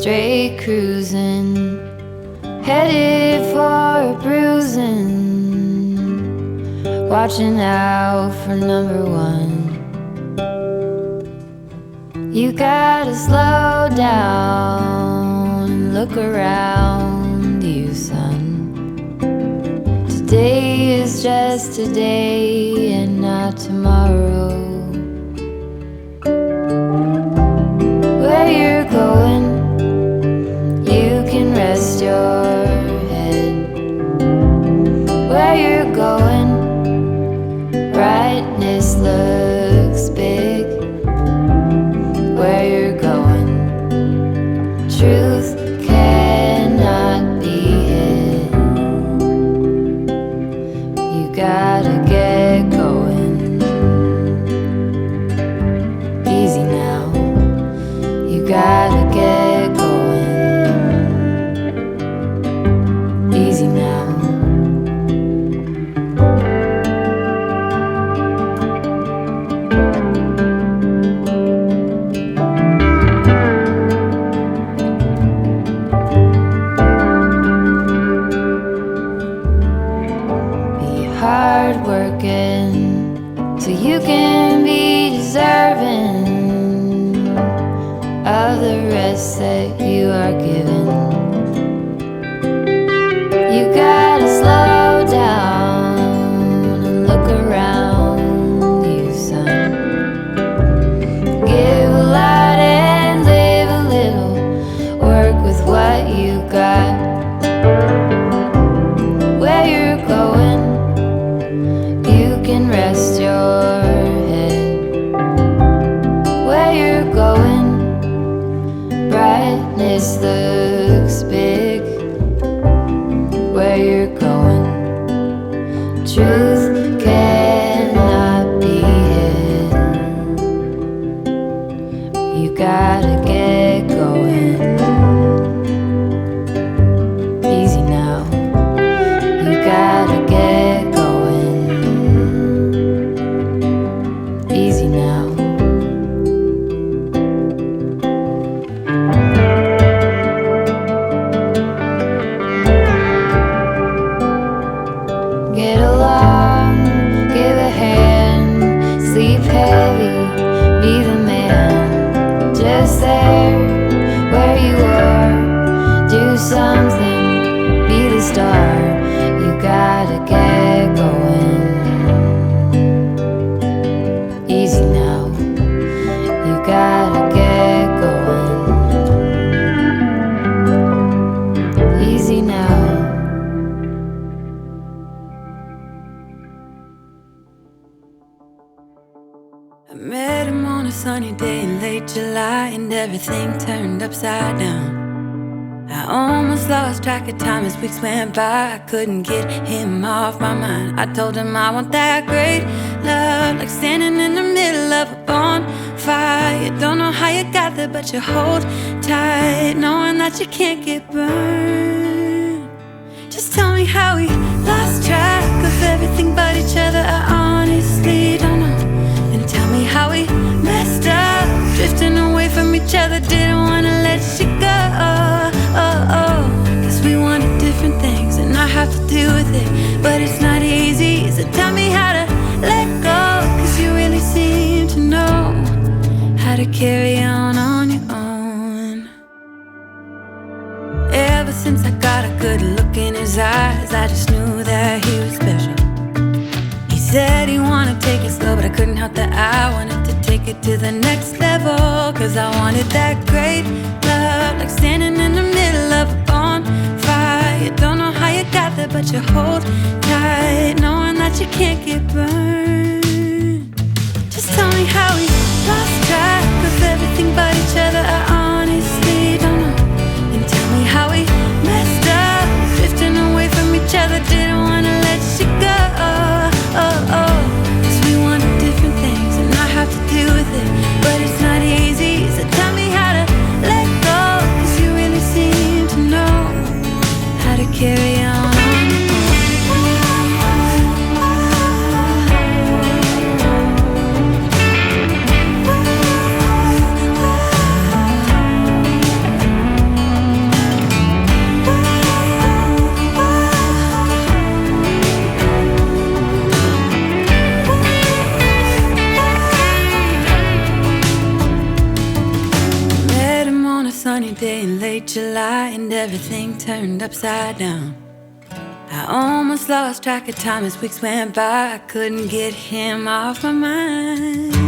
straight cruising, headed for a bruising, watching out for number one. You gotta slow down and look around you, son. Today is just today and not tomorrow. Where you're going, you can rest your head. Where you're going, brightness looks big. Where you're going, truth cannot be hid. You gotta get going. Easy now. You gotta get going. Easy now. Hard-working, so you can be deserving of the rest that you are given. You gotta slow down and look around you, son. Give a lot and live a little. Work with what you got. Where you're going, you can rest your head. Where you're going, brightness looks big. Where you're going, truth cannot be hid. You gotta get going. Easy now. You gotta get going. Easy now. Get along, give a hand, sleep heavy, be the man. Just there, where you are, do something, be the star. You gotta get going. Easy now. You gotta get going. Easy now. I met him on a sunny day in late July, and everything turned upside down. I almost lost track of time as weeks went by. I couldn't get him off my mind. I told him I want that great love, like standing in the middle of a bonfire. You don't know how you got there, but you hold tight, knowing that you can't get burned. Just tell me how we lost track of everything but each other. I honestly don't know. And tell me how we messed up, drifting away from each other. Didn't wanna let you go. Cause we wanted different things, and I have to deal with it, but it's not easy. So tell me how to let go, cause you really seem to know how to carry on your own. Ever since I got a good look in his eyes, I just knew that he was special. He said he wanted to take it slow, but I couldn't help that I wanted to take it to the next level. Cause I wanted that great love, like standing in the middle of a bonfire. You don't know how you got there, but you hold tight, knowing that you can't get burned. Just tell me how we lost track of everything but each other. I honestly don't know. And tell me how we messed up, drifting away from each other. Didn't wanna let you go. Cause we wanted different things, and I have to deal with it, but it's not easy. So tell me how to let go, cause you really seem to know how to carry on. sunny day in late July, and everything turned upside down. I almost lost track of time as weeks went by. I couldn't get him off my mind.